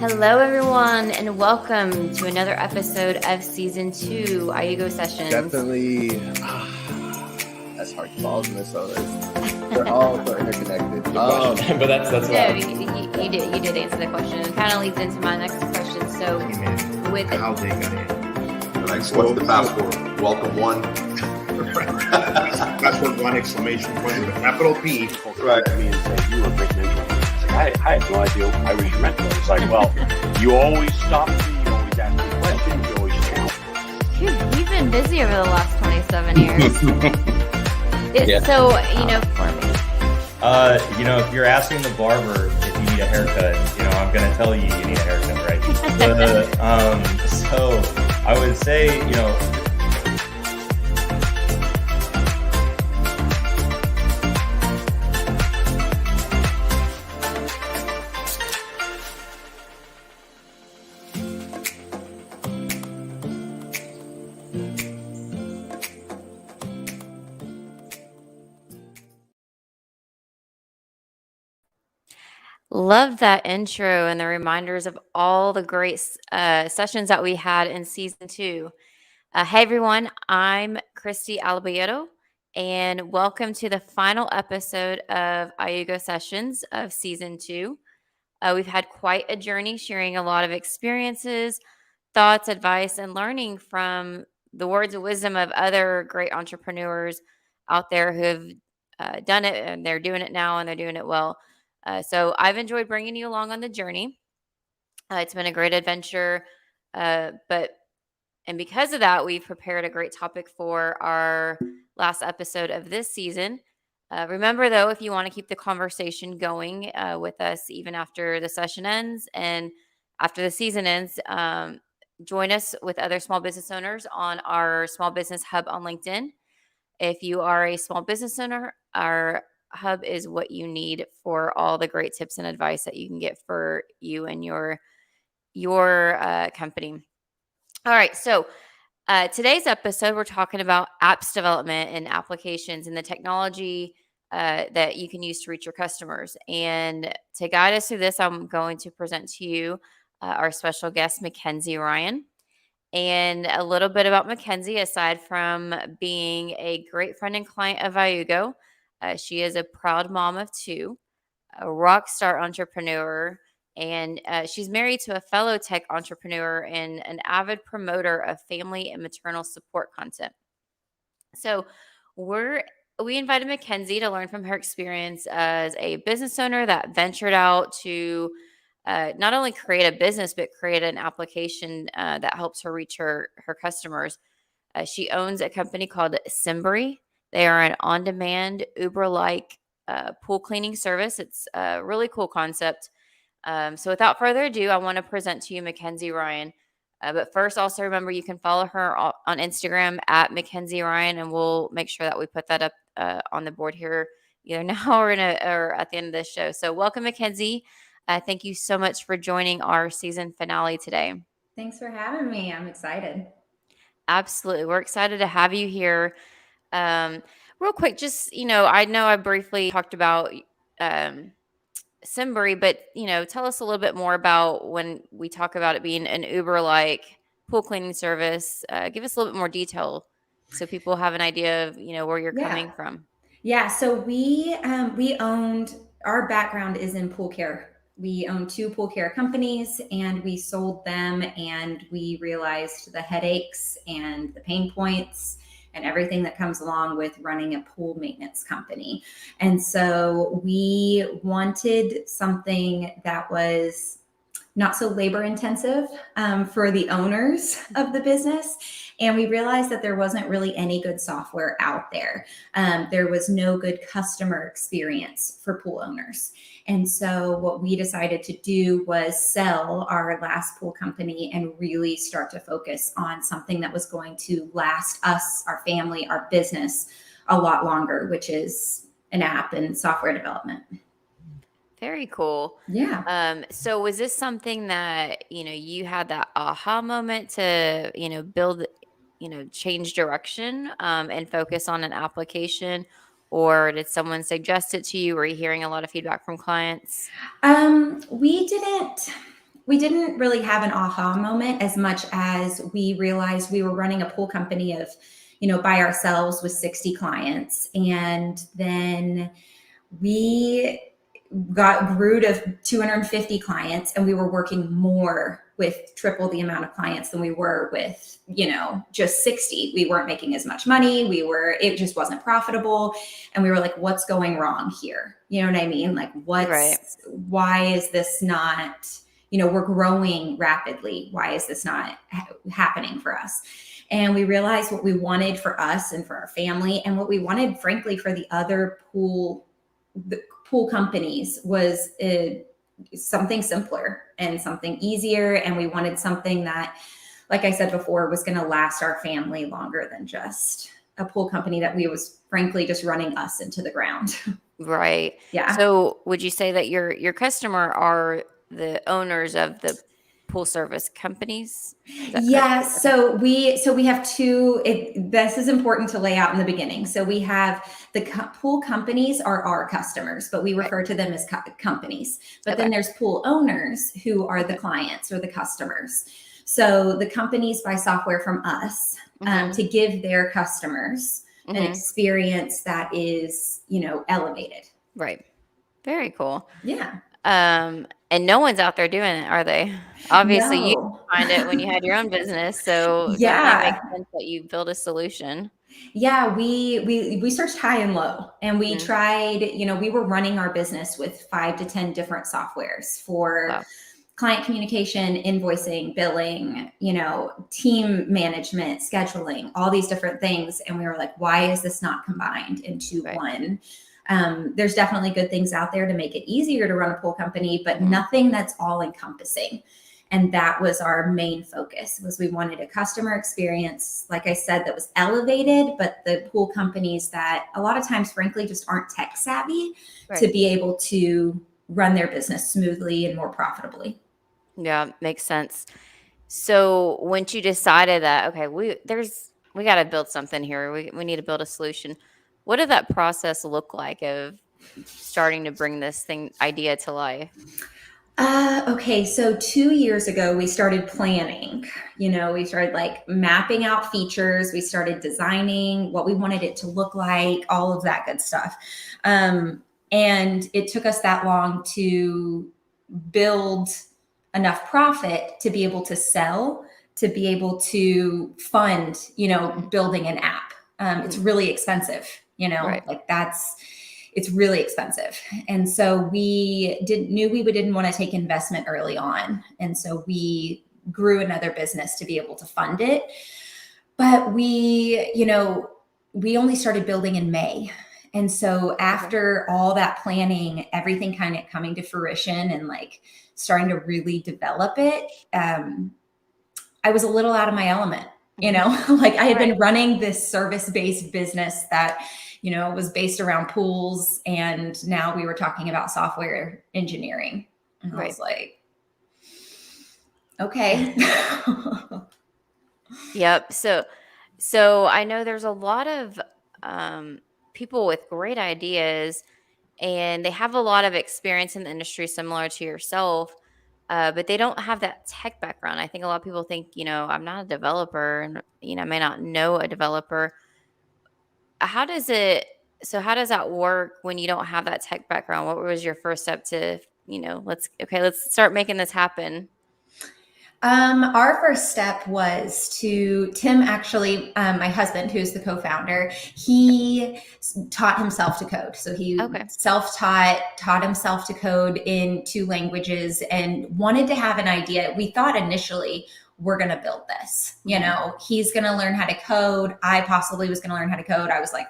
Hello, everyone, and welcome to another episode of Season 2, IOOGO Sessions. Definitely, that's hard to follow this. So they're all so interconnected. But that's No, what you did answer the question. It kind of leads into my next question. So, with how they got in. Like, so what's the password? Welcome one. Password one, exclamation point with a capital P. Right. I mean, you were a great mentor. It's like, I had no idea I was your mentor. It's like, well, you always stop me, you always ask me questions, you always count. Dude, we've been busy over the last 27 years. So, for me. if you're asking the barber if you need a haircut, I'm going to tell you need a haircut, right? So I would say, Love that intro and the reminders of all the great sessions that we had in Season 2. Hey, everyone. I'm Christy Albayetto, and welcome to the final episode of IOOGO Sessions of Season 2. We've had quite a journey sharing a lot of experiences, thoughts, advice, and learning from the words of wisdom of other great entrepreneurs out there who have done it, and they're doing it now, and they're doing it well. So I've enjoyed bringing you along on the journey. It's been a great adventure, and because of that, we've prepared a great topic for our last episode of this season. Remember, though, if you want to keep the conversation going with us even after the session ends and after the season ends, join us with other small business owners on our Small Business Hub on LinkedIn. If you are a small business owner, our hub is what you need for all the great tips and advice that you can get for you and your company. All right, so today's episode, we're talking about apps development and applications and the technology that you can use to reach your customers. And to guide us through this, I'm going to present to you our special guest, Mikenzie Ryan. And a little bit about Mikenzie, aside from being a great friend and client of IOOGO, she is a proud mom of two, a rock star entrepreneur, and she's married to a fellow tech entrepreneur and an avid promoter of family and maternal support content. So we invited Mikenzie to learn from her experience as a business owner that ventured out to not only create a business, but create an application that helps her reach her customers. She owns a company called Symbri. They are an on-demand, Uber-like pool cleaning service. It's a really cool concept. So without further ado, I want to present to you Mikenzie Ryan. But first, also remember you can follow her on Instagram at Mikenzie Ryan, and we'll make sure that we put that up on the board here either now or at the end of this show. So welcome, Mikenzie. Thank you so much for joining our season finale today. Thanks for having me. I'm excited. Absolutely. We're excited to have you here. Real quick, just, I know I briefly talked about Symbri, but, tell us a little bit more about when we talk about it being an Uber-like pool cleaning service. Give us a little bit more detail so people have an idea of, where you're coming from. Yeah. So we owned, our background is in pool care. We owned 2 pool care companies, and we sold them, and we realized the headaches and the pain points and everything that comes along with running a pool maintenance company. And so we wanted something that was not so labor intensive for the owners of the business. And we realized that there wasn't really any good software out there. There was no good customer experience for pool owners. And so what we decided to do was sell our last pool company and really start to focus on something that was going to last us, our family, our business a lot longer, which is an app and software development. Very cool. Yeah. So was this something that, you had that aha moment to, build, change direction and focus on an application? Or did someone suggest it to you? Were you hearing a lot of feedback from clients? We didn't we didn't really have an aha moment as much as we realized we were running a pool company of, by ourselves with 60 clients. And then we grew to 250 clients, and we were working more with triple the amount of clients than we were with, just 60. We weren't making as much money. It just wasn't profitable. And we were like, what's going wrong here? You know what I mean? Like, why is this not, we're growing rapidly. Why is this not happening for us? And we realized what we wanted for us and for our family, and what we wanted, frankly, for the other pool companies was something simpler and something easier. And we wanted something that, like I said before, was going to last our family longer than just a pool company that we was frankly just running us into the ground. Right. Yeah. So would you say that your customer are the owners of the pool service companies? Is that Yeah. correct? So we have two. This is important to lay out in the beginning. So we have the pool companies are our customers, but we refer to them as companies. But then there's pool owners who are the clients or the customers. So the companies buy software from us to give their customers an experience that is, elevated. Right. Very cool. Yeah. And no one's out there doing it, are they? Obviously, you No. find it when you had your own business, so Yeah. definitely makes sense that you build a solution. Yeah, we searched high and low, and we tried, we were running our business with 5 to 10 different softwares for client communication, invoicing, billing, team management, scheduling, all these different things. And we were like, why is this not combined into one? There's definitely good things out there to make it easier to run a pool company, but nothing that's all encompassing. And that was our main focus, was we wanted a customer experience, like I said, that was elevated, but the pool companies that a lot of times, frankly, just aren't tech savvy to be able to run their business smoothly and more profitably. Yeah, makes sense. So once you decided that, okay, we got to build something here. We need to build a solution. What did that process look like of starting to bring this idea to life? Okay, so 2 years ago, we started planning. We started like mapping out features. We started designing what we wanted it to look like, all of that good stuff. And it took us that long to build enough profit to be able to sell, to be able to fund, building an app. It's really expensive, it's really expensive. And so we didn't want to take investment early on. And so we grew another business to be able to fund it. But we only started building in May. And so after all that planning, everything kind of coming to fruition and like starting to really develop it, I was a little out of my element, like I had been running this service-based business that, was based around pools. And now we were talking about software engineering. And I was like, okay. Yep. So I know there's a lot of people with great ideas, and they have a lot of experience in the industry similar to yourself, but they don't have that tech background. I think a lot of people think, I'm not a developer, and I may not know a developer. How does that work when you don't have that tech background? What was your first step to, let's start making this happen? Our first step was Tim, actually, my husband, who's the co-founder, he taught himself to code. So he taught himself to code in 2 languages and wanted to have an idea. We thought initially, we're going to build this, he's going to learn how to code. I possibly was going to learn how to code. I was like,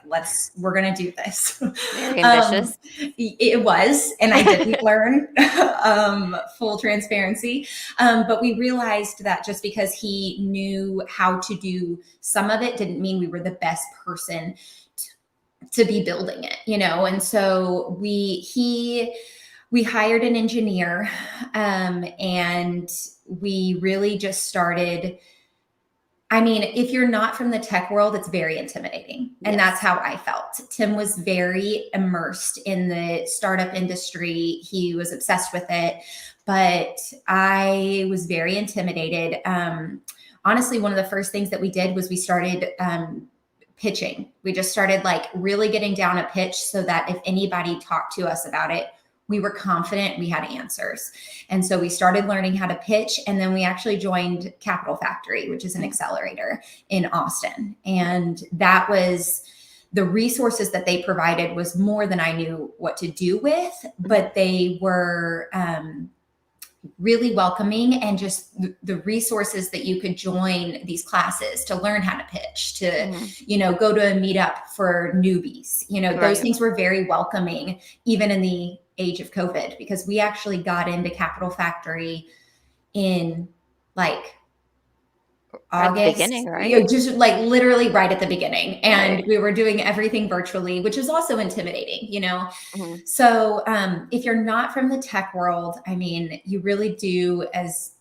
we're going to do this. Very ambitious. It was, and I didn't learn, full transparency. But we realized that just because he knew how to do some of it didn't mean we were the best person to be building it, And so we hired an engineer, and we really just started. I mean, if you're not from the tech world, it's very intimidating. And that's how I felt. Tim was very immersed in the startup industry. He was obsessed with it. but I was very intimidated. Honestly, one of the first things that we did was we started pitching. We just started like really getting down a pitch so that if anybody talked to us about it, we were confident we had answers. And so we started learning how to pitch. And then we actually joined Capital Factory, which is an accelerator in Austin. And that was the resources that they provided was more than I knew what to do with, but they were really welcoming, and just the resources that you could join these classes to learn how to pitch, to, go to a meetup for newbies, those things were very welcoming, even in the age of COVID, because we actually got into Capital Factory in like August, beginning, right? just like literally right at the beginning. And we were doing everything virtually, which is also intimidating, So if you're not from the tech world, I mean, you really do, as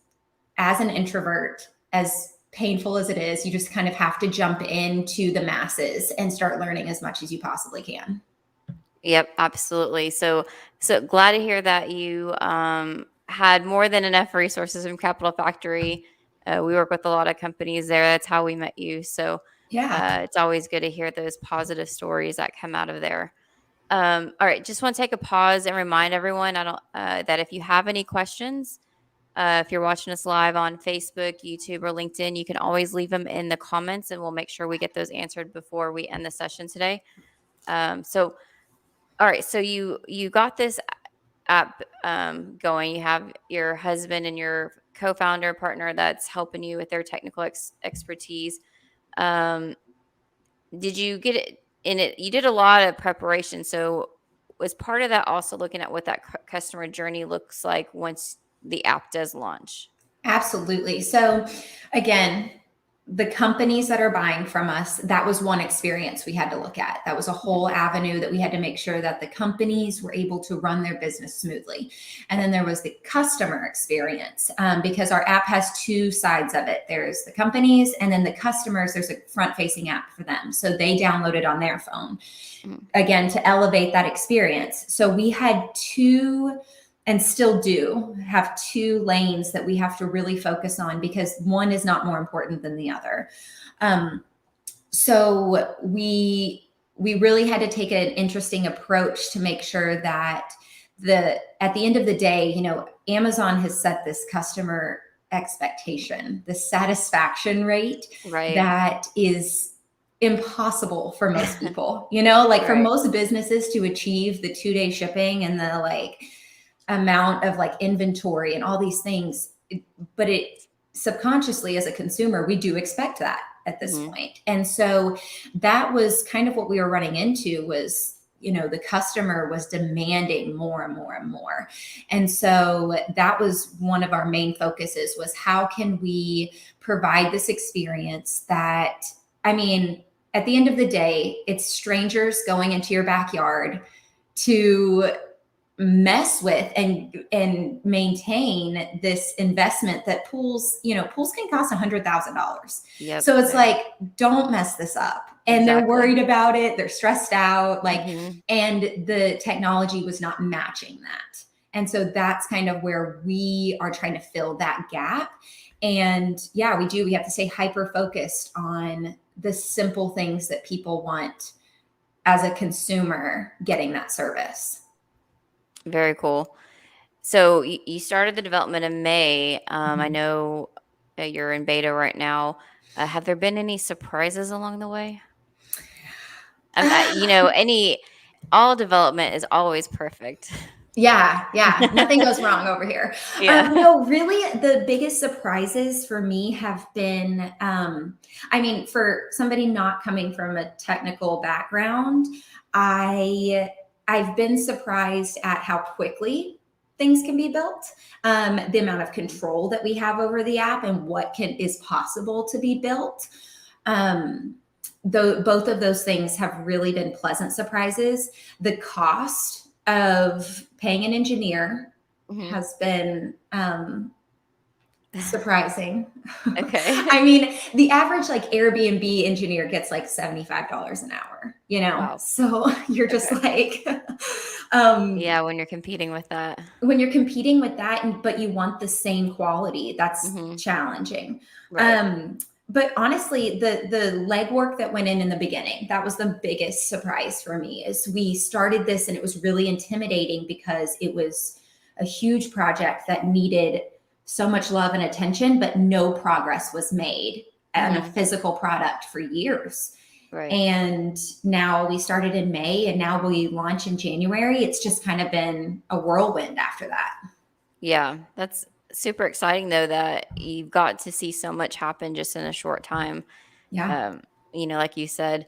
an introvert, as painful as it is, you just kind of have to jump into the masses and start learning as much as you possibly can. Yep, absolutely. So glad to hear that you had more than enough resources from Capital Factory. We work with a lot of companies there. That's how we met you. So it's always good to hear those positive stories that come out of there. All right, just want to take a pause and remind everyone that if you have any questions, if you're watching us live on Facebook, YouTube, or LinkedIn, you can always leave them in the comments, and we'll make sure we get those answered before we end the session today. All right, so you got this app going. You have your husband and your co-founder partner that's helping you with their technical expertise. Did you get it in it? You did a lot of preparation. So was part of that also looking at what that customer journey looks like once the app does launch? Absolutely. So again, the companies that are buying from us, that was one experience we had to look at. That was a whole avenue that we had to make sure that the companies were able to run their business smoothly. And then there was the customer experience, because our app has two sides of it. There's the companies, and then the customers, there's a front-facing app for them. So they download it on their phone, again, to elevate that experience. So we had two, and still do have two lanes that we have to really focus on, because one is not more important than the other. So we really had to take an interesting approach to make sure that at the end of the day, Amazon has set this customer expectation, the satisfaction rate that is impossible for most people, for most businesses to achieve the 2-day shipping and the amount of inventory and all these things, but it subconsciously as a consumer, we do expect that at this point. And so that was kind of what we were running into was, the customer was demanding more and more and more. And so that was one of our main focuses, was how can we provide this experience that, at the end of the day, it's strangers going into your backyard to mess with and maintain this investment that pools can cost $100,000. So it's don't mess this up. And they're worried about it. They're stressed out, and the technology was not matching that. And so that's kind of where we are trying to fill that gap. And we have to stay hyper focused on the simple things that people want as a consumer getting that service. Very cool. So you started the development in May. I know you're in beta right now. Have there been any surprises along the way? All development is always perfect. Yeah. Nothing goes wrong over here. No, really, the biggest surprises for me have been, for somebody not coming from a technical background, I've been surprised at how quickly things can be built, the amount of control that we have over the app and what is possible to be built. Both of those things have really been pleasant surprises. The cost of paying an engineer has been surprising. Okay. I mean, the average like Airbnb engineer gets like $75 an hour, you know? Wow. So you're just Okay. like, Yeah, when you're competing with that. when you're competing with that, but you want the same quality, that's Mhm. challenging. Right. But honestly, the legwork that went in the beginning, that was the biggest surprise for me. Is we started this and it was really intimidating because it was a huge project that needed so much love and attention, but no progress was made on a Mhm. physical product for years. Right. And now we started in May and now we launch in January. It's just kind of been a whirlwind after that. Yeah, that's super exciting though that you've got to see so much happen just in a short time. Yeah. Like you said,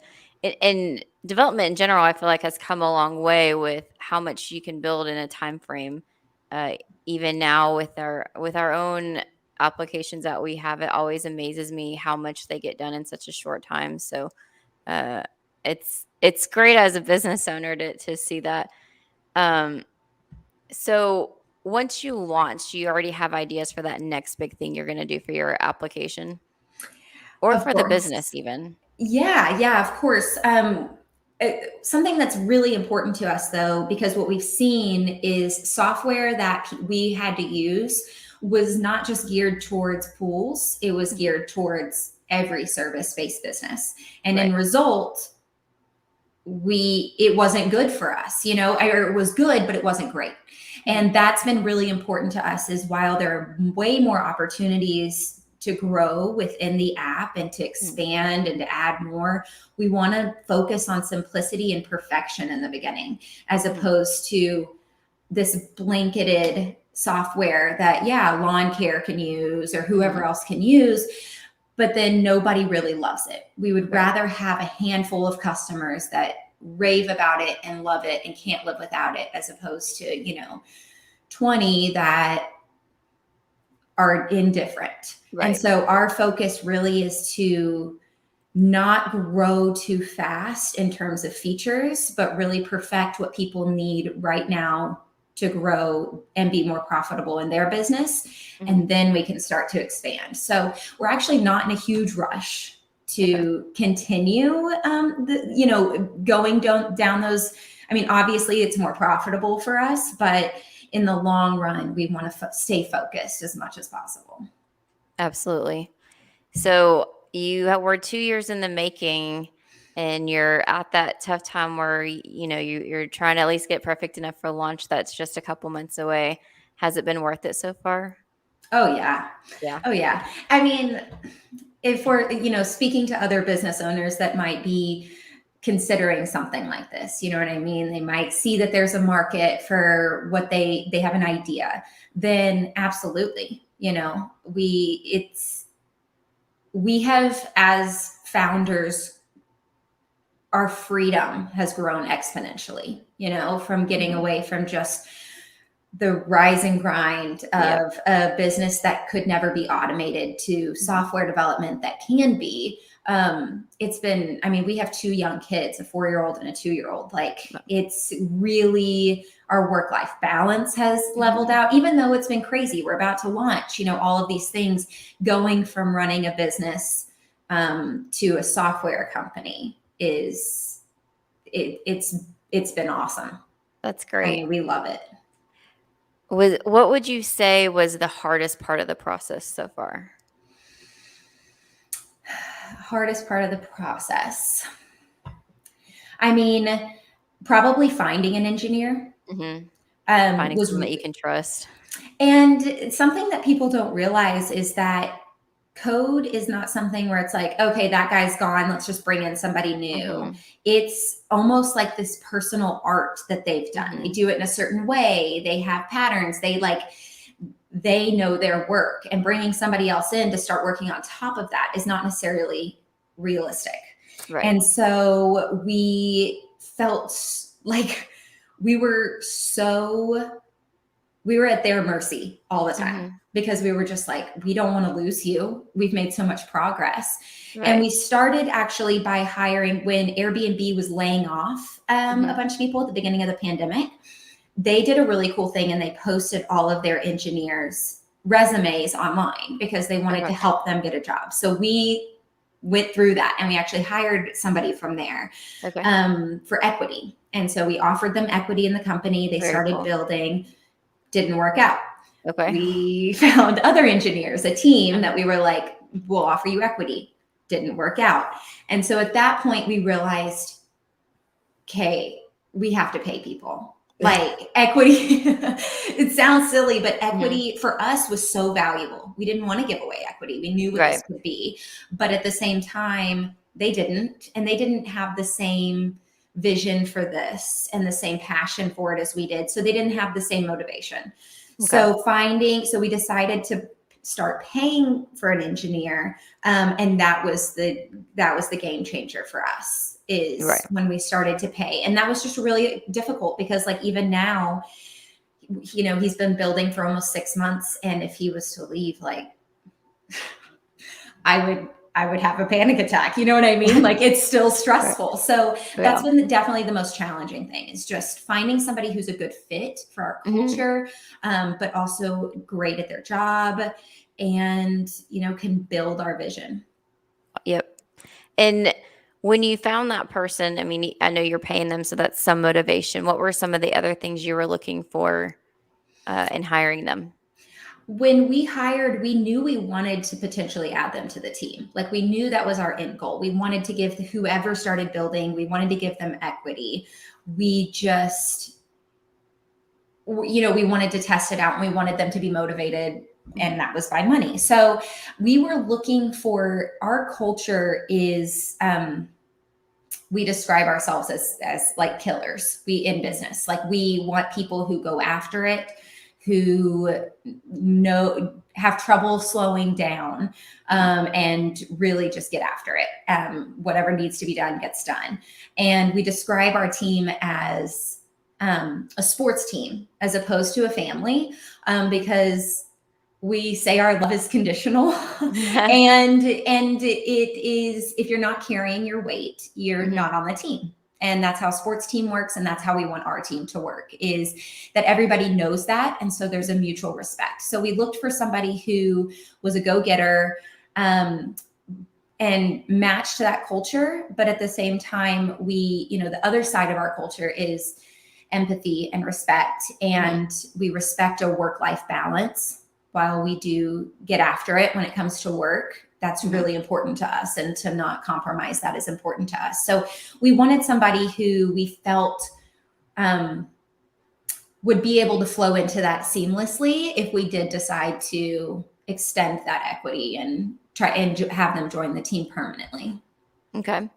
and development in general, I feel like has come a long way with how much you can build in a time frame. Uh, Even now with our own applications that we have, it always amazes me how much they get done in such a short time. So uh, it's great as a business owner to see that. Um, so once you launch, you already have ideas for that next big thing you're going to do for your application or Of for the course. business even. Yeah, of course. Something that's really important to us, though, because what we've seen is software that we had to use was not just geared towards pools, it was geared towards every service-based business. And in Right. result, it wasn't good for us, or it was good, but it wasn't great. And that's been really important to us, is while there are way more opportunities to grow within the app and to expand and to add more, we want to focus on simplicity and perfection in the beginning, as opposed to this blanketed software that, lawn care can use or whoever else can use, but then nobody really loves it. We would rather have a handful of customers that rave about it and love it and can't live without it, as opposed to, 20 that are indifferent. And Right. so our focus really is to not grow too fast in terms of features, but really perfect what people need right now to grow and be more profitable in their business. And then we can start to expand. So we're actually not in a huge rush to continue, going down those. I mean, obviously it's more profitable for us, but in the long run, we want to stay focused as much as possible. Absolutely. So were 2 years in the making, and you're at that tough time where you're trying to at least get perfect enough for launch. That's just a couple months away. Has it been worth it so far? Oh yeah. Yeah. Oh yeah. I mean, if we're, speaking to other business owners that might be considering something like this, you know what I mean? They might see that there's a market for what they have an idea, then absolutely, we have, as founders, our freedom has grown exponentially, from getting away from just the rise and grind of a business that could never be automated to software development that can be. It's been, we have 2 young kids, a 4-year-old and a 2-year-old. Like, it's really, our work-life balance has leveled out, even though it's been crazy. We're about to launch, all of these things, going from running a business to a software company it's been awesome. That's great. We love it. What would you say was the hardest part of the process so far? Hardest part of the process. Probably finding an engineer. Finding someone that you can trust. And something that people don't realize is that code is not something where it's like, okay, that guy's gone, let's just bring in somebody new. It's almost like this personal art that they've done. They do it in a certain way. They have patterns. They know their work, and bringing somebody else in to start working on top of that is not necessarily realistic. Right. And so we felt like we were at their mercy all the time, because we were just like, we don't want to lose you. We've made so much progress. Right. And we started actually by hiring, when Airbnb was laying off a bunch of people at the beginning of the pandemic. They did a really cool thing, and they posted all of their engineers resumes online because they wanted Okay. to help them get a job. So we went through that and we actually hired somebody from there Okay. for equity. And so we offered them equity in the company. They Very started cool. building, didn't work out. Okay. We found other engineers, a team that we were like, we'll offer you equity. Didn't work out. And so at that point we realized, okay, we have to pay people. Like equity, it sounds silly, but equity for us was so valuable. We didn't want to give away equity. We knew what this could be, but at the same time, they didn't, and they didn't have the same vision for this and the same passion for it as we did. So they didn't have the same motivation. So we decided to start paying for an engineer. And that was the game changer for us, is when we started to pay. And that was just really difficult because like even now, you know, he's been building for almost 6 months. And if he was to leave, like I would have a panic attack. You know what I mean? Like it's still stressful. So that's been definitely the most challenging thing, is just finding somebody who's a good fit for our culture, but also great at their job and, you know, can build our vision. Yep. And when you found that person, I mean, I know you're paying them, so that's some motivation. What were some of the other things you were looking for in hiring them? When we hired, we knew we wanted to potentially add them to the team. Like we knew that was our end goal. We wanted to give whoever started building, we wanted to give them equity. We just, you know, we wanted to test it out and we wanted them to be motivated, and that was by money. So we were looking for, our culture is, we describe ourselves as like killers. We in business, like we want people who go after it, who have trouble slowing down, and really just get after it. Whatever needs to be done gets done. And we describe our team as a sports team as opposed to a family, because we say our love is conditional. and it is, if you're not carrying your weight, you're not on the team. And that's how sports team works. And that's how we want our team to work, is that everybody knows that. And so there's a mutual respect. So we looked for somebody who was a go-getter, and matched that culture. But at the same time, we, you know, the other side of our culture is empathy and respect. And we respect a work-life balance while we do get after it when it comes to work. That's really important to us, and to not compromise that is important to us. So we wanted somebody who we felt would be able to flow into that seamlessly if we did decide to extend that equity and try and have them join the team permanently. Okay.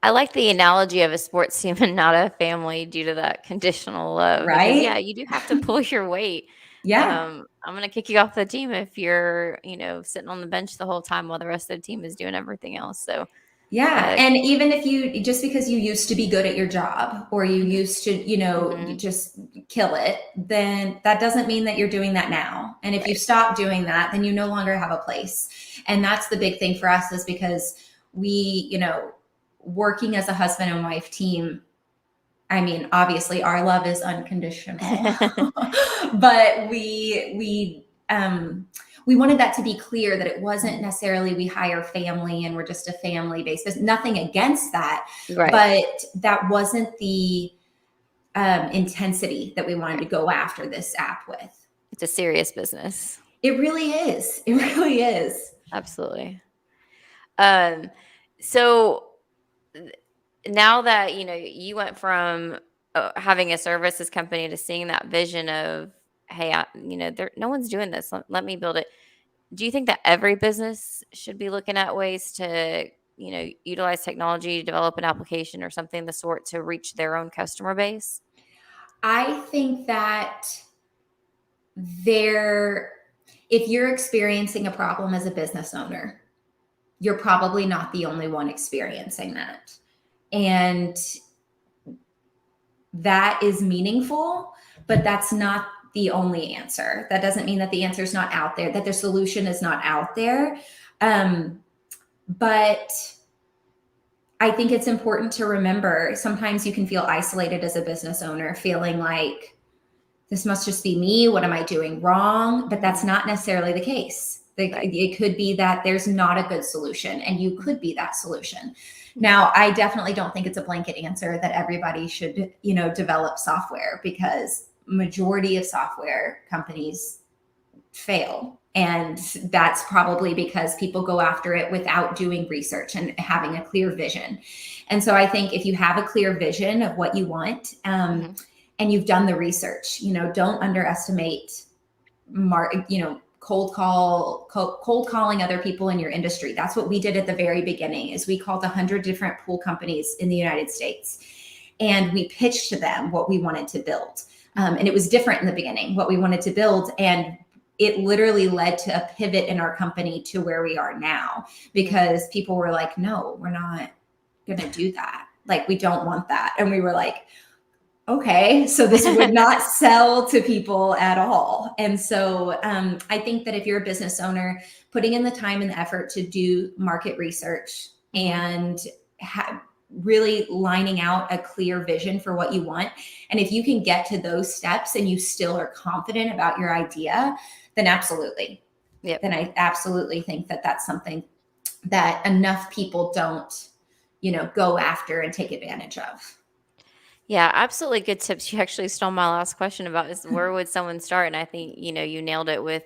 I like the analogy of a sports team and not a family due to that conditional love. Right? Because, yeah, you do have to pull your weight. Yeah. I'm going to kick you off the team if you're, you know, sitting on the bench the whole time while the rest of the team is doing everything else. So, yeah. And even if you, just because you used to be good at your job, or you used to, you know, you just kill it, then that doesn't mean that you're doing that now. And if you stop doing that, then you no longer have a place. And that's the big thing for us, is because we, you know, working as a husband and wife team, I mean, obviously our love is unconditional, but we wanted that to be clear, that it wasn't necessarily we hire family and we're just a family based. There's nothing against that, but that wasn't the intensity that we wanted to go after this app with. It's a serious business. It really is. It really is. Absolutely. So now that, you know, you went from having a services company to seeing that vision of, hey, you know, no one's doing this. Let me build it. Do you think that every business should be looking at ways to, you know, utilize technology, develop an application or something of the sort to reach their own customer base? I think that if you're experiencing a problem as a business owner, you're probably not the only one experiencing that. And that is meaningful, but that's not the only answer. That doesn't mean that the answer is not out there, that the solution is not out there. But I think it's important to remember, sometimes you can feel isolated as a business owner, feeling like this must just be me. What am I doing wrong? But that's not necessarily the case. It could be that there's not a good solution and you could be that solution. Now, I definitely don't think it's a blanket answer that everybody should, develop software, because majority of software companies fail. And that's probably because people go after it without doing research and having a clear vision. And so I think if you have a clear vision of what you want, and you've done the research, don't underestimate cold calling other people in your industry. That's what we did at the very beginning. Is we called 100 different pool companies in the United States, and we pitched to them what we wanted to build. And it was different in the beginning, what we wanted to build. And it literally led to a pivot in our company to where we are now, because people were like, no, we're not going to do that. Like, we don't want that. And we were like, okay, so this would not sell to people at all. And so I think that if you're a business owner, putting in the time and the effort to do market research and really lining out a clear vision for what you want. And if you can get to those steps and you still are confident about your idea, then absolutely. Yep. Then I absolutely think that that's something that enough people don't, go after and take advantage of. Yeah, absolutely good tips. You actually stole my last question about is where would someone start? And I think, you nailed it with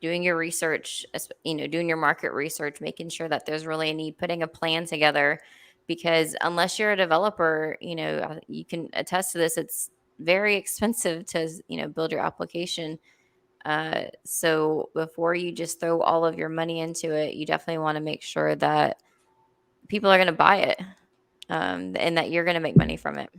doing your research, doing your market research, making sure that there's really a need, putting a plan together, because unless you're a developer, you can attest to this. It's very expensive to, build your application. So before you just throw all of your money into it, you definitely want to make sure that people are going to buy it, and that you're going to make money from it.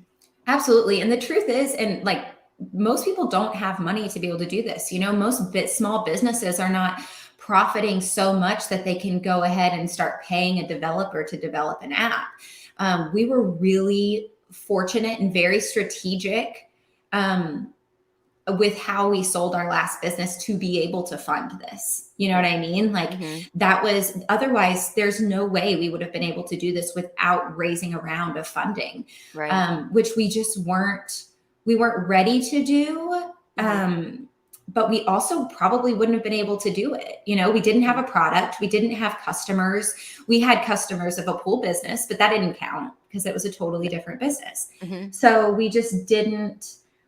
Absolutely. And the truth is, and like, most people don't have money to be able to do this. Most small businesses are not profiting so much that they can go ahead and start paying a developer to develop an app. We were really fortunate and very strategic with how we sold our last business to be able to fund this. You know what I mean? Like, that was, otherwise there's no way we would have been able to do this without raising a round of funding, Right. Which we weren't ready to do. But we also probably wouldn't have been able to do it. We didn't have a product. We didn't have customers. We had customers of a pool business, but that didn't count because it was a totally different business. So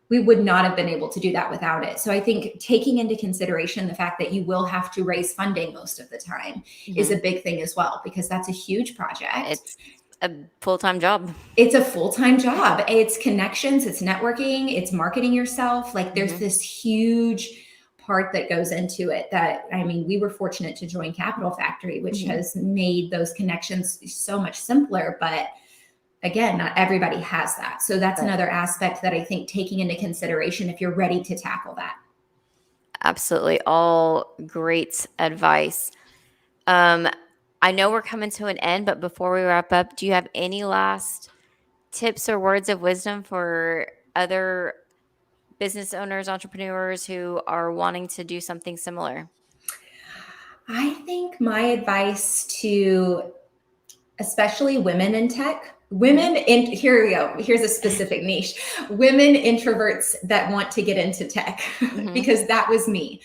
we would not have been able to do that without it. So I think taking into consideration the fact that you will have to raise funding most of the time is a big thing as well, because that's a huge project. It's a full-time job. It's a full-time job. It's connections, it's networking, it's marketing yourself. Like, there's this huge part that goes into it that, we were fortunate to join Capital Factory, which has made those connections so much simpler. But again, not everybody has that. So that's another aspect that I think taking into consideration if you're ready to tackle that. Absolutely. All great advice. I know we're coming to an end, but before we wrap up, do you have any last tips or words of wisdom for other business owners, entrepreneurs who are wanting to do something similar? I think my advice to especially women in tech, here we go. Here's a specific niche. Women introverts that want to get into tech, because that was me.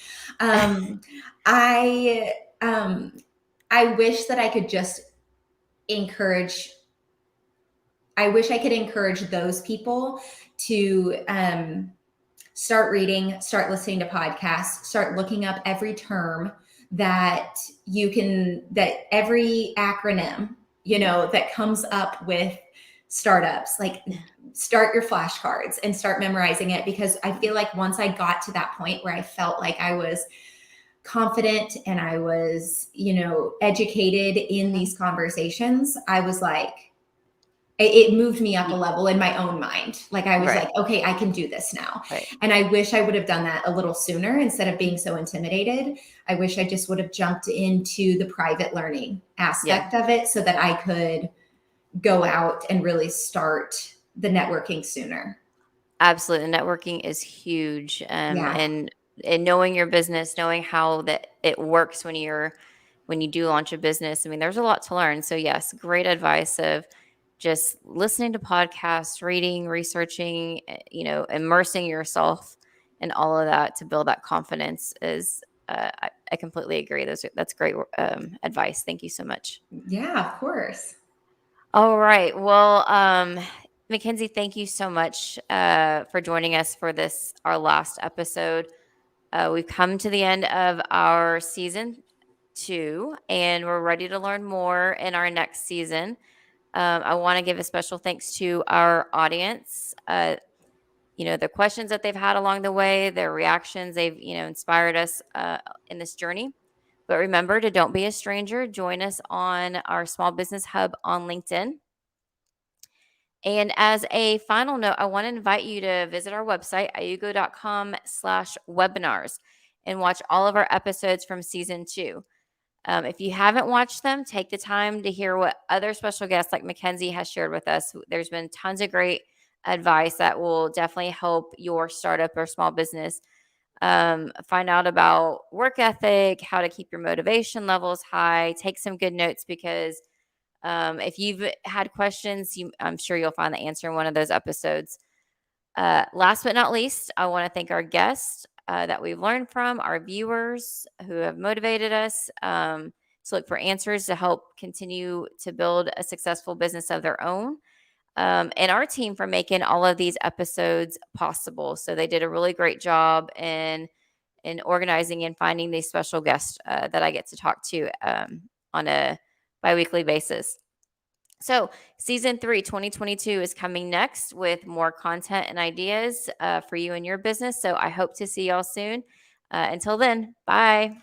I wish that I could just encourage those people to start reading, start listening to podcasts, start looking up every term that every acronym, that comes up with startups. Like, start your flashcards and start memorizing it, because I feel like once I got to that point where I felt like I was confident and I was, educated in these conversations, I was like, it moved me up a level in my own mind. Like, I was like, okay, I can do this now. And I wish I would have done that a little sooner instead of being so intimidated. I wish I just would have jumped into the private learning aspect of it so that I could go out and really start the networking sooner. Absolutely. Networking is huge. And knowing your business, knowing how that it works when you do launch a business. There's a lot to learn. So yes, great advice of just listening to podcasts, reading, researching, immersing yourself and all of that to build that confidence is, I completely agree. That's great advice. Thank you so much. Yeah, of course. All right. Well, Mikenzie, thank you so much for joining us for our last episode. We've come to the end of our season 2, and we're ready to learn more in our next season. I want to give a special thanks to our audience. The questions that they've had along the way, their reactions, they've, inspired us in this journey. But remember to don't be a stranger. Join us on our Small Business Hub on LinkedIn. And as a final note, I want to invite you to visit our website, ioogo.com/webinars, and watch all of our episodes from season 2. If you haven't watched them, take the time to hear what other special guests like Mikenzie has shared with us. There's been tons of great advice that will definitely help your startup or small business. Find out about work ethic, how to keep your motivation levels high. Take some good notes because if you've had questions, I'm sure you'll find the answer in one of those episodes. Last but not least, I want to thank our guests that we've learned from, our viewers who have motivated us to look for answers to help continue to build a successful business of their own, and our team for making all of these episodes possible. So they did a really great job in organizing and finding these special guests that I get to talk to on a biweekly basis. So season 3, 2022 is coming next with more content and ideas for you and your business. So I hope to see y'all soon. Until then, bye.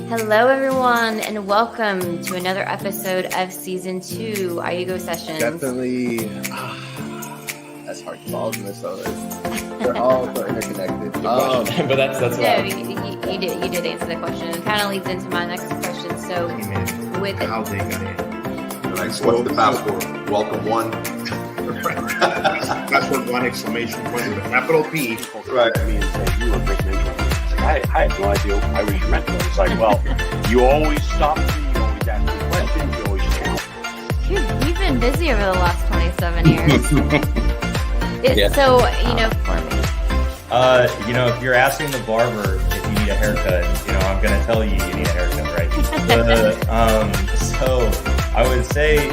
Hello, everyone, and welcome to another episode of season 2, IOOGO Sessions. Definitely. That's hard to follow this. So they're all so interconnected. But that's No, what you did answer the question. It kind of leads into my next question. So, with How they got in. Nice. What's the password? Welcome one. Password 1 exclamation point with a capital P. Right. I mean, you were a great mentor. It's like, I had no idea I was your mentor. It's like, well, you always stop me, you always ask me questions, you always challenge. You've been busy over the last 27 years. So, for me. if you're asking the barber if you need a haircut, I'm going to tell you need a haircut, right? So I would say,